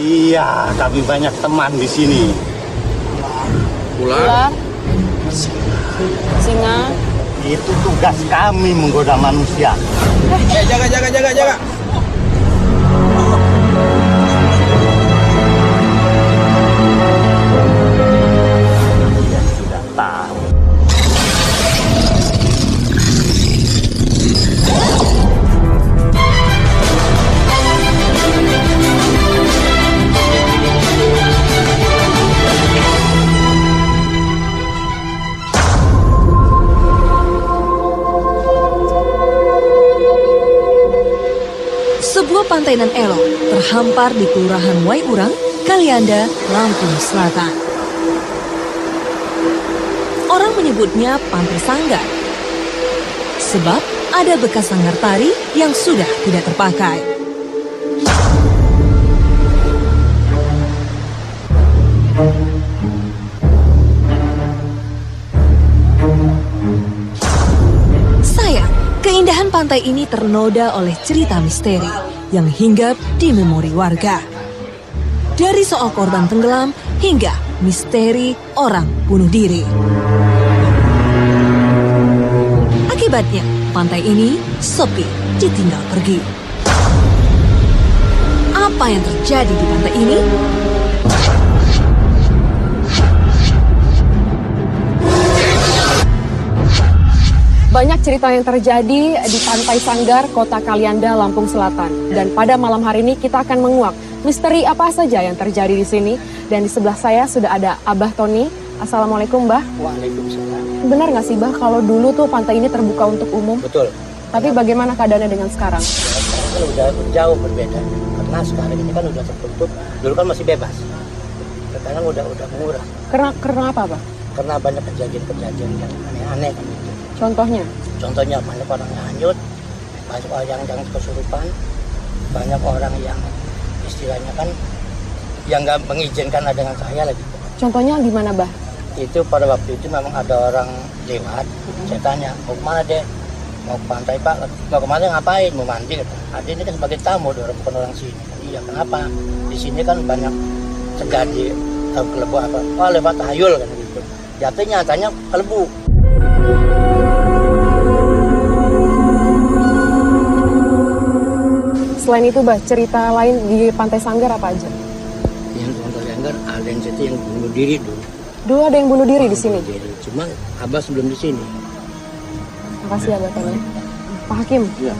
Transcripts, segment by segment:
Iya, kami banyak teman di sini. Ular, singa. Itu tugas kami menggoda manusia. Jaga. Dia sudah tahu. Sebuah pantai nan elok terhampar di Kelurahan Waiurang, Kalianda, Lampung Selatan. Orang menyebutnya Pantai Sanggar, sebab ada bekas sanggar tari yang sudah tidak terpakai. Sayang, keindahan pantai ini ternoda oleh cerita misteri yang hinggap di memori warga. Dari soal korban tenggelam hingga misteri orang bunuh diri. Akibatnya, pantai ini sepi ditinggal pergi. Apa yang terjadi di pantai ini? Banyak cerita yang terjadi di Pantai Sanggar, Kota Kalianda, Lampung Selatan. Dan pada malam hari ini kita akan menguak misteri apa saja yang terjadi di sini. Dan di sebelah saya sudah ada Abah Tony. Assalamualaikum, Mbah. Waalaikumsalam. Benar nggak sih, Mbah, kalau dulu tuh pantai ini terbuka untuk umum? Betul. Tapi bagaimana keadaannya dengan sekarang? Sekarang kan udah jauh berbeda. Karena sekarang ini kan udah tertutup. Dulu kan masih bebas. Sekarang udah murah. Karena apa, Pak? Karena banyak kejadian-kejadian yang aneh-aneh kan gitu. Contohnya? Contohnya banyak orang yang hanyut, banyak orang yang kesurupan, banyak orang yang istilahnya kan yang nggak mengizinkan adegan saya lagi. Contohnya gimana, Bah? Itu pada waktu itu memang ada orang lewat, saya tanya, mau kemana deh? Mau ke pantai Pak, mau kemana ngapain? Mau mandi? Ada ini kan sebagai tamu, bukan orang sini. Iya, kenapa? Di sini kan banyak terjadi kelebu apa? Oh, lewat tahayul kan gitu. Jatuhnya nyatanya kelebu. Selain itu, Bah, cerita lain di Pantai Sanggar apa aja? Yang Pantai Sanggar ada yang cerita yang bunuh diri dulu. Dulu ada yang bunuh diri di sini. Cuma Abah sebelum di sini. Makasih, Abah Tony. Pak Hakim. Iya.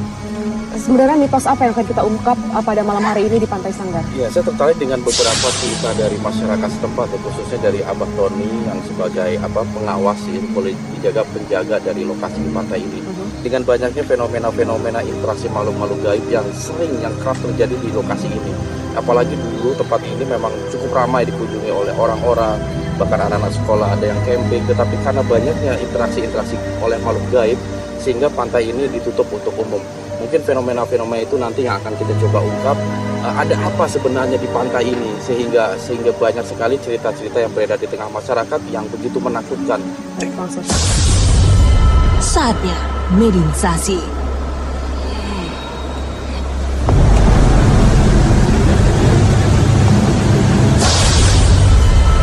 Sebenarnya mitos apa yang akan kita ungkap pada malam hari ini di Pantai Sanggar? Ya, saya tertarik dengan beberapa cerita dari masyarakat setempat, khususnya dari Abah Tony yang sebagai pengawas, boleh dijaga penjaga dari lokasi di pantai ini. Dengan banyaknya fenomena-fenomena interaksi makhluk-makhluk gaib yang sering, yang kerap terjadi di lokasi ini. Apalagi dulu tempat ini memang cukup ramai dikunjungi oleh orang-orang, bahkan anak-anak sekolah ada yang camping, tetapi karena banyaknya interaksi-interaksi oleh makhluk gaib, sehingga pantai ini ditutup untuk umum. Mungkin fenomena-fenomena itu nanti yang akan kita coba ungkap. Ada apa sebenarnya di pantai ini sehingga banyak sekali cerita-cerita yang beredar di tengah masyarakat yang begitu menakutkan. Saatnya medinisasi.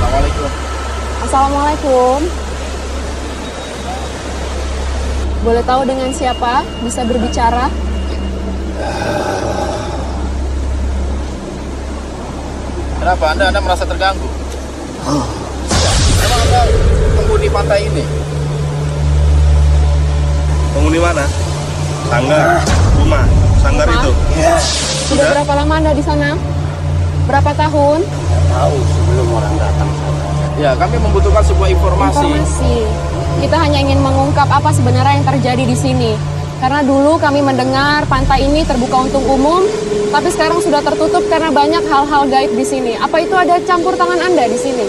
Assalamualaikum. Assalamualaikum. Boleh tahu dengan siapa? Bisa berbicara? Kenapa Anda merasa terganggu? Emang Anda penghuni pantai ini? Penghuni mana? Sanggar, rumah, sanggar itu. Sudah berapa lama Anda di sana? Berapa tahun? Tahu sebelum orang datang sana. Ya, kami membutuhkan sebuah informasi. Kita hanya ingin mengungkap apa sebenarnya yang terjadi di sini. Karena dulu kami mendengar pantai ini terbuka untuk umum, tapi sekarang sudah tertutup karena banyak hal-hal gaib di sini. Apa itu ada campur tangan Anda di sini?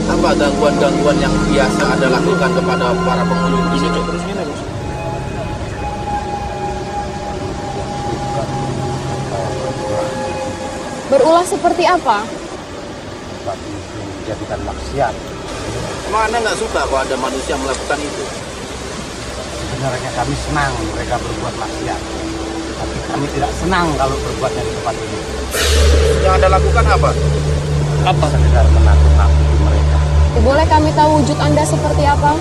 Apa gangguan-gangguan yang biasa Anda lakukan kepada para pengunjung di sini? Terus ini, Bos. Berulah seperti apa? Tapi menjadikan maksiat. Emang Anda nggak suka kalau ada manusia melakukan itu? Sebenarnya kami senang mereka berbuat maksiat. Tapi kami tidak senang kalau berbuatnya di tempat ini. Yang Anda lakukan apa? Apa? Sekedar menakut-nakuti mereka. Boleh kami tahu wujud Anda seperti apa?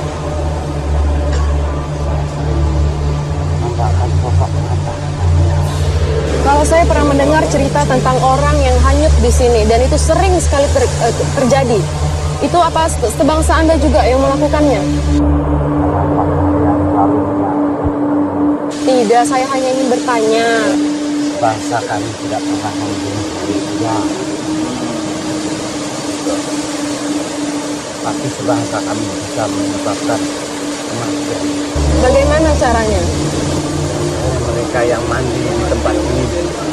Membakar sosok mata. Kalau saya pernah mendengar cerita tentang orang yang hanyut di sini dan itu sering sekali terjadi. Itu apa sebangsa Anda juga yang melakukannya? Tidak, saya hanya ingin bertanya. Bangsa kami tidak pernah membunuh manusia. Tapi sebangsa kami bisa menyebabkan kematian. Bagaimana caranya? Mereka yang mandi di tempat ini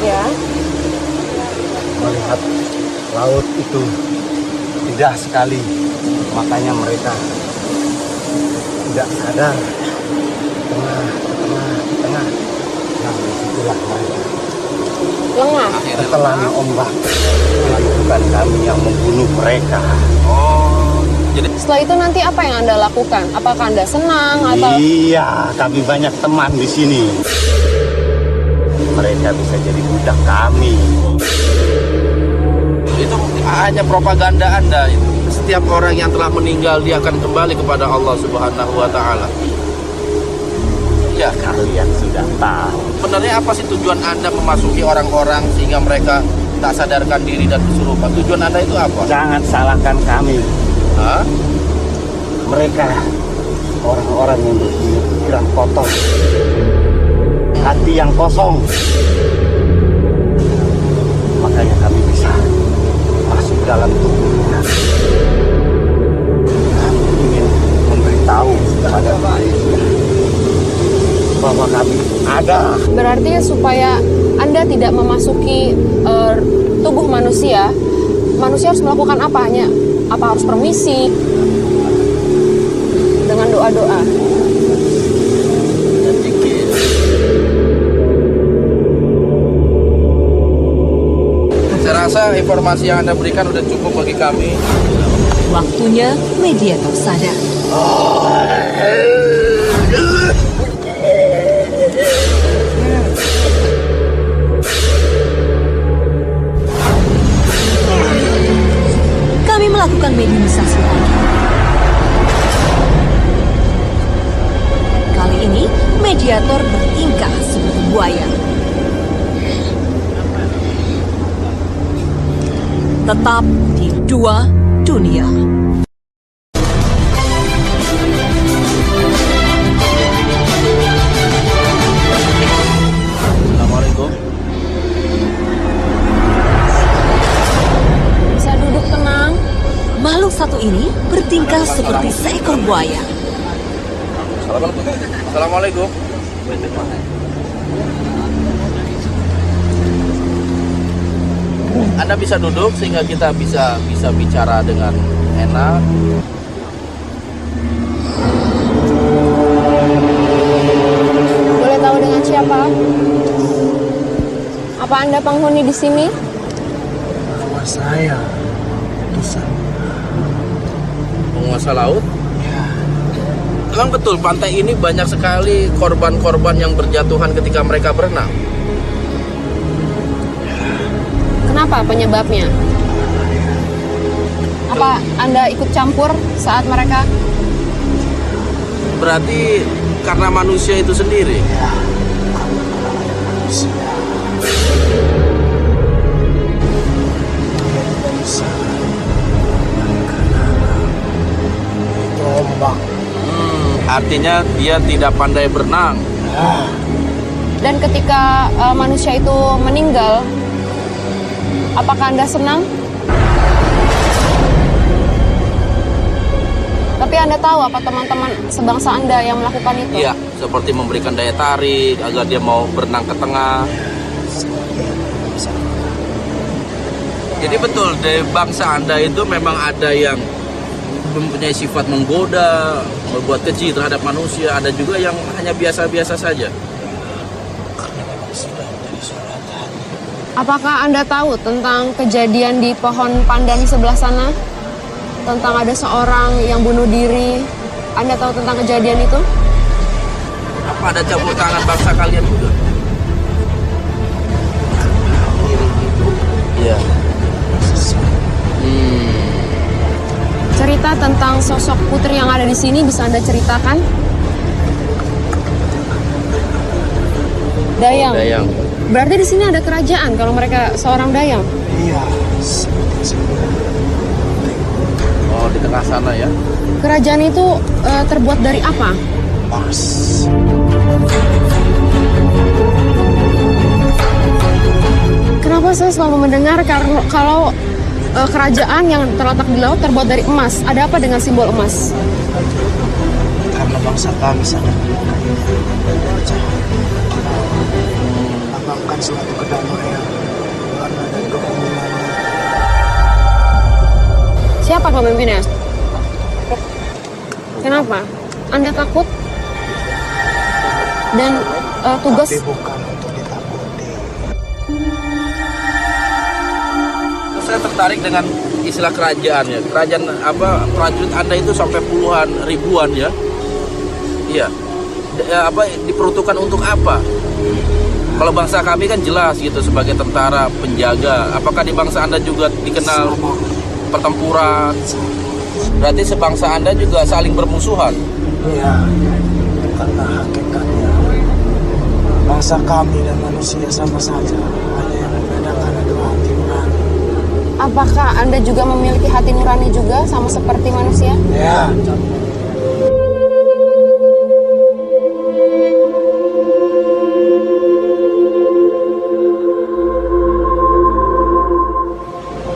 Ya. melihat laut itu indah sekali, makanya mereka tidak sadar tengah. Nah, disitulah mereka Lengah. tertelana ombak. Jadi bukan kami yang membunuh mereka. Setelah itu nanti apa yang Anda lakukan? Apakah Anda senang atau Iya, kami banyak teman di sini. Mereka bisa jadi budak kami. Itu hanya propaganda Anda. Setiap orang yang telah meninggal dia akan kembali kepada Allah Subhanahu wa taala. Ya, Kalian sudah tahu. sebenarnya apa sih tujuan Anda memasuki orang-orang sehingga mereka tak sadarkan diri dan kesurupan? Tujuan Anda itu apa? Jangan salahkan kami. Hah? Mereka orang-orang yang berpikiran kotor, hati yang kosong. Makanya kami bisa masuk dalam tubuhnya. Kami ingin memberitahu kepada mereka bahwa kami ada. berarti supaya Anda tidak memasuki tubuh manusia, manusia harus melakukan apa? Apa harus permisi dengan doa-doa? Dan zikir. Saya rasa informasi yang Anda berikan sudah cukup bagi kami. Waktunya mediator sadar. Kami melakukan mediumisasi lagi. Kali ini mediator bertingkah seperti buaya. Tetap di Dua Dunia. Assalamualaikum. Bisa duduk tenang. Makhluk satu ini bertingkah seperti seekor buaya. Assalamualaikum. Anda bisa duduk sehingga kita bisa bicara dengan enak. Boleh tahu dengan siapa? Apa Anda penghuni di sini? Nama saya Tusan. Penguasa laut? Memang betul pantai ini banyak sekali korban-korban yang berjatuhan ketika mereka berenang. Kenapa penyebabnya? Apa Anda ikut campur saat mereka? Berarti karena manusia itu sendiri. Artinya dia tidak pandai berenang. Dan ketika manusia itu meninggal, apakah Anda senang? Tapi Anda tahu apa teman-teman sebangsa Anda yang melakukan itu? Iya, seperti memberikan daya tarik agar dia mau berenang ke tengah. Jadi betul, dari bangsa Anda itu memang ada yang mempunyai sifat menggoda, berbuat keji terhadap manusia. Ada juga yang hanya biasa-biasa saja. Apakah Anda tahu tentang kejadian di pohon pandan sebelah sana? Tentang ada seorang yang bunuh diri. Anda tahu tentang kejadian itu? Apa ada campur tangan bangsa kalian juga? berbicara tentang sosok putri yang ada di sini, bisa Anda ceritakan? Dayang. Dayang. Berarti di sini ada kerajaan kalau mereka seorang Dayang. Iya. Oh, di tengah sana ya. Kerajaan itu terbuat dari apa? Mars. Kenapa saya selalu mendengar kalau kerajaan yang terletak di laut terbuat dari emas? Ada apa dengan simbol emas? Karena bangsa kami sangat menyukai pecahan. Lambangkan suatu kedamaian, warna dan keunikannya. Siapa pemimpinnya? Kenapa? Anda takut? Dan tugas Tapi bukan untuk ditakuti. Saya tertarik dengan istilah kerajaan ya. Kerajaan apa, prajurit Anda itu sampai puluhan ribuan ya. Iya. Apa diperuntukkan untuk apa? Kalau bangsa kami kan jelas gitu sebagai tentara penjaga. Apakah di bangsa Anda juga dikenal pertempuran? Berarti sebangsa Anda juga saling bermusuhan. Iya, karena hakikatnya bangsa kami dan manusia sama saja. Hanya yang membedakan adalah hati nurani. apakah Anda juga memiliki hati nurani juga sama seperti manusia? Ya.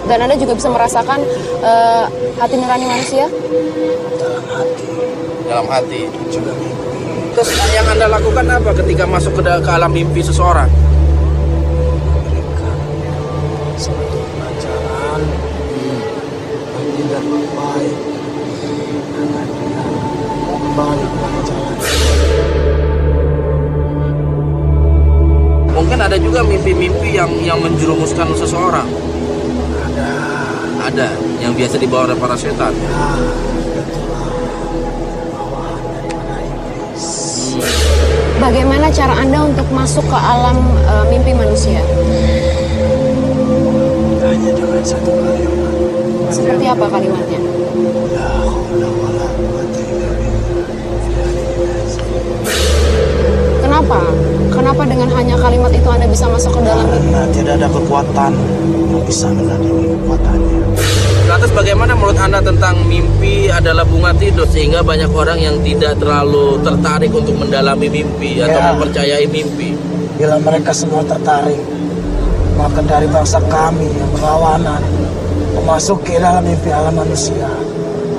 Dan Anda juga bisa merasakan hati nurani manusia? Dalam hati. Juga mimpi. Terus yang Anda lakukan apa ketika masuk ke alam mimpi seseorang? Berikan suatu pelajaran yang tidak baik agar dia kembali pada jalan. Mungkin ada juga mimpi-mimpi yang menjerumuskan seseorang. Ada yang biasa dibawa oleh para setan. Bagaimana cara Anda untuk masuk ke alam mimpi manusia? Hanya dengan satu kalimat. Seperti apa kalimatnya? La haula wala quwwata illa billah. Kenapa? Kenapa dengan hanya kalimat itu Anda bisa masuk ke dalam mimpi? Karena tidak ada kekuatan yang bisa menandingi kekuatannya. Lantas bagaimana menurut Anda tentang mimpi adalah bunga tidur sehingga banyak orang yang tidak terlalu tertarik untuk mendalami mimpi atau Ya. mempercayai mimpi? Bila mereka semua tertarik, maka dari bangsa kami yang berlawanan memasuki dalam mimpi alam manusia,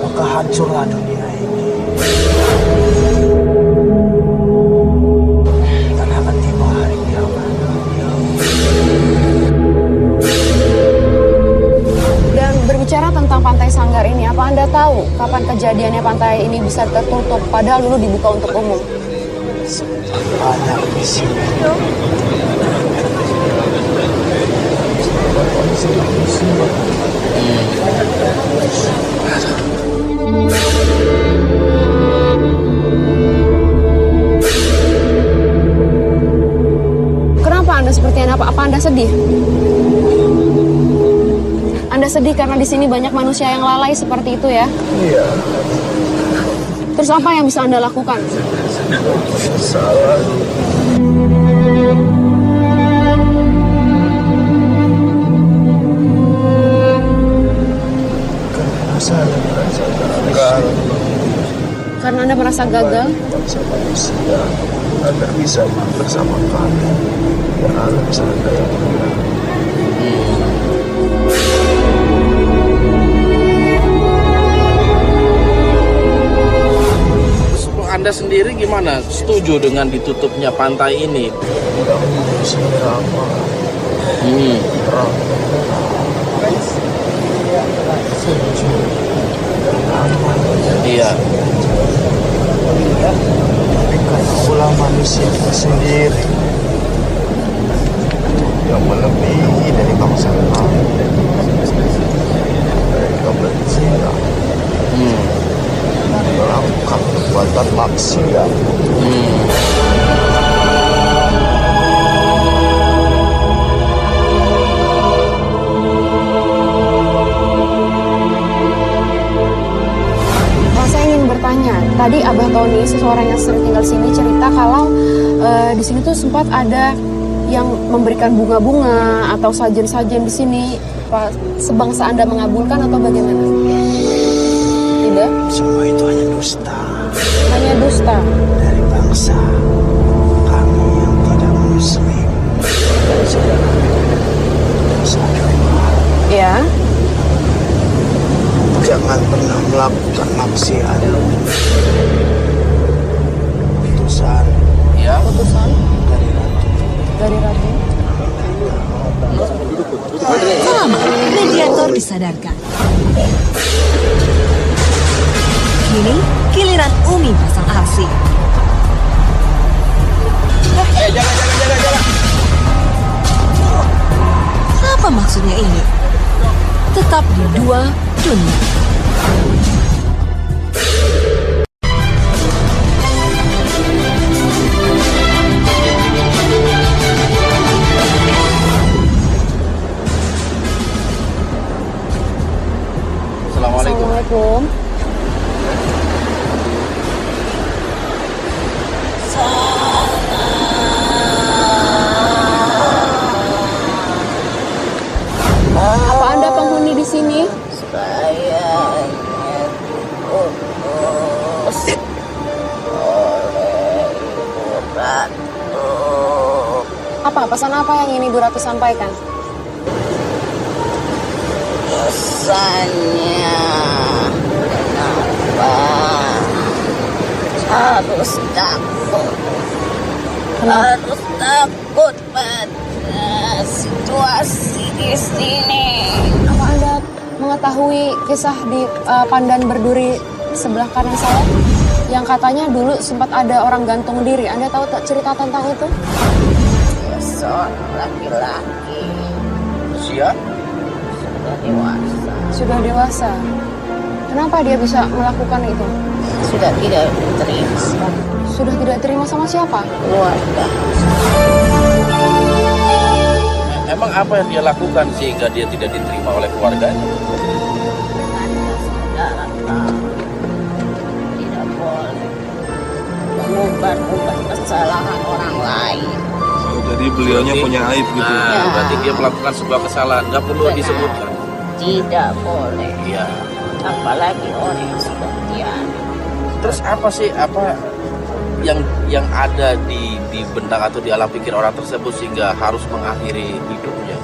maka hancurlah dunia ini. Dan akan tiba hari kiamat. Dan berbicara tentang Pantai Sanggar ini, apa Anda tahu kapan kejadiannya pantai ini bisa tertutup padahal dulu dibuka untuk umum? Banyak di sini. Kenapa Anda seperti apa? Apa Anda sedih? Anda sedih karena di sini banyak manusia yang lalai seperti itu ya? Iya, Terus apa yang bisa Anda lakukan? salah. Karena saya merasa gagal Karena Anda merasa gagal? bangsa manusia agar bisa bersama kami di alam sana yang benar. Anda sendiri gimana? Setuju dengan ditutupnya pantai ini? Tidak mengisi apa Iya. tapi karena ulah manusia itu sendiri yang melebihi dari bangsa kami. Mereka berzina, melakukan perbuatan maksiat. tadi Abah Tony, seseorang yang sering tinggal di sini, cerita kalau di sini tuh sempat ada yang memberikan bunga-bunga atau sajen-sajen di sini. Apa sebangsa Anda mengabulkan atau bagaimana? Tidak? Semua itu hanya dusta Hanya dusta. dari bangsa kami yang tidak muslim dan saudara bangsa agama. Ya. Jangan pernah melakukan maksiat. Putusan Ya. Putusan dari ratu. dari Ratu. Lama, mediator disadarkan. Kini, giliran Umi pasang arsy. Apa maksudnya ini? Tetap di Dua Dunia. Assalamualaikum. Assalamualaikum. Apa Anda penghuni di sini? Apa pesan apa yang ingin Ibu Ratu sampaikan? Pesannya, kenapa harus takut? Harus takut pada situasi di sini. Apa Anda mengetahui kisah di Pandan Berduri sebelah kanan saya? Yang katanya dulu sempat ada orang gantung diri. Anda tahu tak cerita tentang itu? Seorang laki-laki Usia? sudah dewasa, Sudah dewasa. Kenapa dia bisa melakukan itu? sudah tidak diterima Sudah tidak terima sama siapa? keluarga. Emang apa yang dia lakukan sehingga dia tidak diterima oleh keluarganya? Anda saudara tahu, tidak boleh mengubah kesalahan orang lain. Jadi beliaunya punya aib gitu. Nah, berarti dia melakukan sebuah kesalahan, nggak perlu Benar. disebutkan. Tidak boleh, Iya. apalagi orang yang seperti Anda. Terus apa sih yang ada di benak atau di alam pikir orang tersebut sehingga harus mengakhiri hidupnya?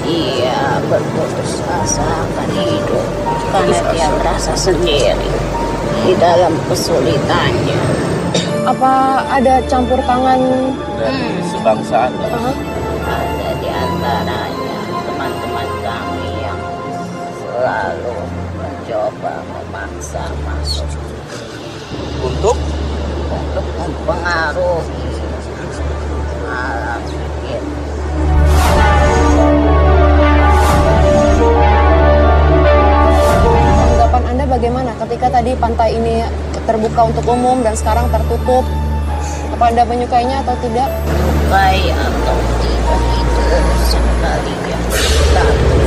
Ia berputus asa akan hidup karena Putus dia asa. merasa sendiri di dalam kesulitannya. Apa ada campur tangan? Dari sebangsaan. Aha. Ada di antaranya teman-teman kami yang selalu mencoba memaksa masuk Untuk untuk mempengaruhi alam pikir. Tanggapan Anda bagaimana ketika tadi pantai ini terbuka untuk umum dan sekarang tertutup? Apa Anda menyukainya atau tidak? Baik atau tidak itu urusan kalian. Tapi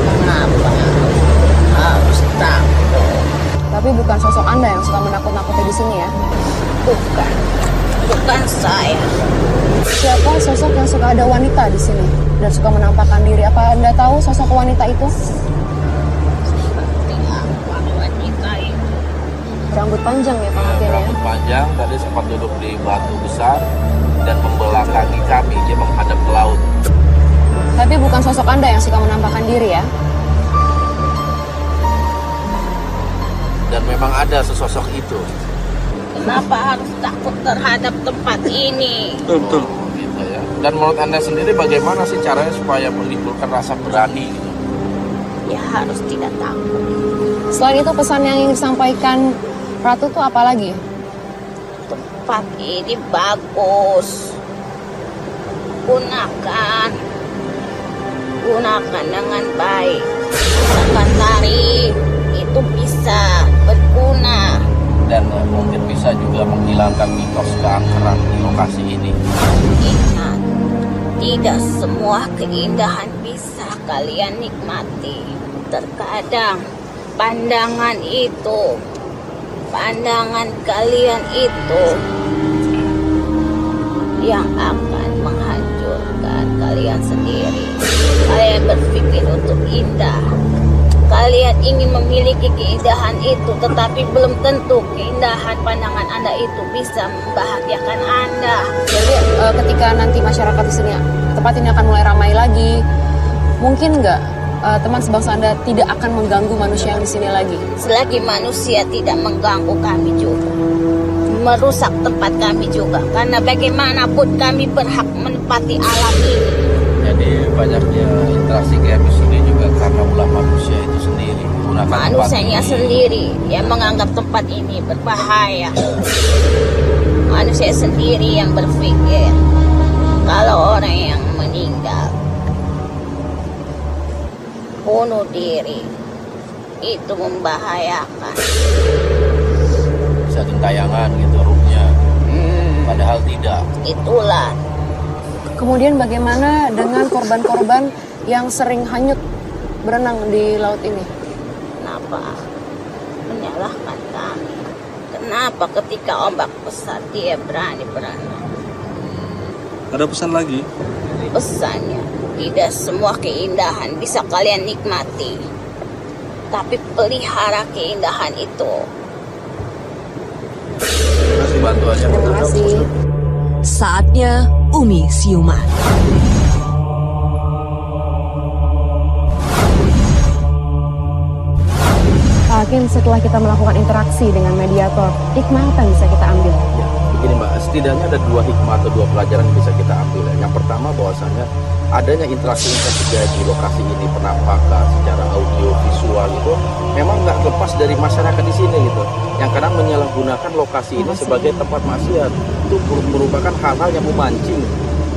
mengapa harus takut? Tapi bukan sosok Anda yang suka menakut-nakuti di sini ya? Bukan saya. Siapa sosok yang suka ada wanita di sini dan suka menampakkan diri? Apa Anda tahu sosok wanita itu? Seperti apa wanita itu? Rambut panjang ya Pak Makin ya? rambut panjang, tadi sempat duduk di batu besar dan membelakangi kami, dia menghadap ke laut. Tapi bukan sosok Anda yang suka menampakkan diri ya? Dan memang ada sesosok itu. Kenapa harus takut terhadap tempat ini? Betul. Gitu ya. Dan menurut Anda sendiri bagaimana sih caranya supaya menimbulkan rasa berani gitu? Ya harus tidak takut. Selain itu pesan yang ingin disampaikan Ratu tuh apa lagi? Tempat ini bagus. Gunakan dengan baik. Gunakan tari itu bisa berguna. Dan mungkin bisa juga menghilangkan mitos keangkeran di lokasi ini. Ingat, tidak semua keindahan bisa kalian nikmati. Terkadang pandangan itu pandangan kalian itu yang akan menghancurkan kalian sendiri. Kalian berpikir untuk indah. Kalian ingin memiliki keindahan itu, tetapi belum tentu keindahan pandangan Anda itu bisa membahagiakan Anda. Jadi ketika nanti masyarakat di sini tempat ini akan mulai ramai lagi, mungkin nggak teman sebangsa Anda tidak akan mengganggu manusia yang di sini lagi? Selagi manusia tidak mengganggu kami juga, merusak tempat kami juga, karena bagaimanapun kami berhak menempati alam ini. Jadi banyaknya interaksi kayak di sini juga karena ulah manusia itu sendiri menggunakan Manusianya tempat ini. sendiri yang menganggap tempat ini berbahaya. Manusia sendiri yang berpikir kalau orang yang meninggal bunuh diri itu membahayakan. Bisa gentayangan gitu ruhnya. Padahal tidak. Itulah. Kemudian bagaimana dengan korban-korban yang sering hanyut berenang di laut ini? Kenapa menyalahkan kami? Kenapa ketika ombak besar dia berani berenang? Ada pesan lagi? Pesannya, tidak semua keindahan bisa kalian nikmati, tapi pelihara keindahan itu. Terima kasih bantuannya. Terima kasih. Saatnya Umi Siuman. Pak Hakim, setelah kita melakukan interaksi dengan mediator, hikmah apa yang bisa kita ambil? Ya, begini Mbak, setidaknya ada 2 hikmah atau 2 pelajaran yang bisa kita ambil. Yang pertama bahwasanya adanya interaksi di lokasi ini, penampakan secara audio visual itu memang nggak lepas dari masyarakat di sini gitu, yang kadang menyalahgunakan lokasi ini sebagai tempat maksiat. Itu merupakan hal-hal yang memancing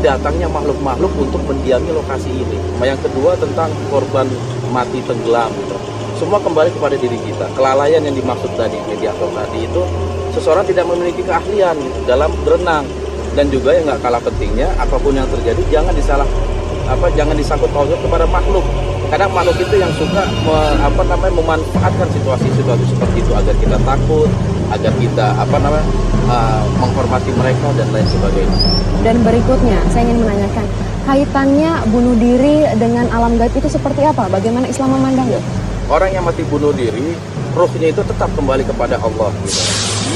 datangnya makhluk-makhluk untuk mendiami lokasi ini. Yang kedua tentang korban mati tenggelam gitu. Semua kembali kepada diri kita. Kelalaian yang dimaksud tadi mediator tadi itu seseorang tidak memiliki keahlian gitu, dalam berenang. Dan juga yang nggak kalah pentingnya, apapun yang terjadi jangan jangan disangkut pautkan kepada makhluk. Kadang makhluk itu yang suka memanfaatkan situasi-situasi seperti itu agar kita takut, agar kita menghormati mereka dan lain sebagainya. Dan berikutnya, saya ingin menanyakan, kaitannya bunuh diri dengan alam gaib itu seperti apa? Bagaimana Islam memandangnya? Orang yang mati bunuh diri, ruhnya itu tetap kembali kepada Allah. Gitu.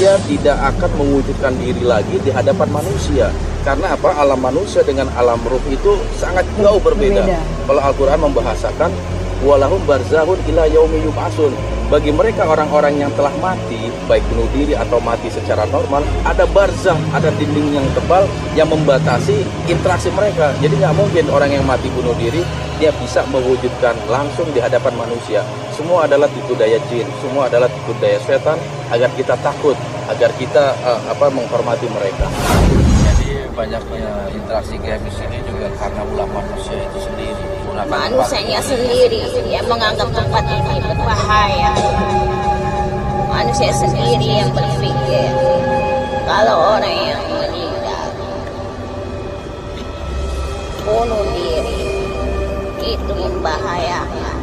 Dia tidak akan mewujudkan diri lagi di hadapan manusia. Karena apa? Alam manusia dengan alam ruh itu sangat jauh berbeda. Kalau Al-Quran membahasakan, walahum barzahun ila yaumi yub'atsun. Bagi mereka orang-orang yang telah mati, baik bunuh diri atau mati secara normal, ada barzah, ada dinding yang tebal yang membatasi interaksi mereka. Jadi nggak mungkin orang yang mati bunuh diri dia bisa mewujudkan langsung di hadapan manusia. Semua adalah tipu daya jin, semua adalah tipu daya setan agar kita takut, agar kita menghormati mereka. Jadi banyaknya interaksi kayak di sini juga karena ulah manusia itu sendiri. Manusianya sendiri yang menganggap tempat ini berbahaya. Manusia sendiri yang berpikir kalau orang yang meninggal bunuh diri itu membahayakan.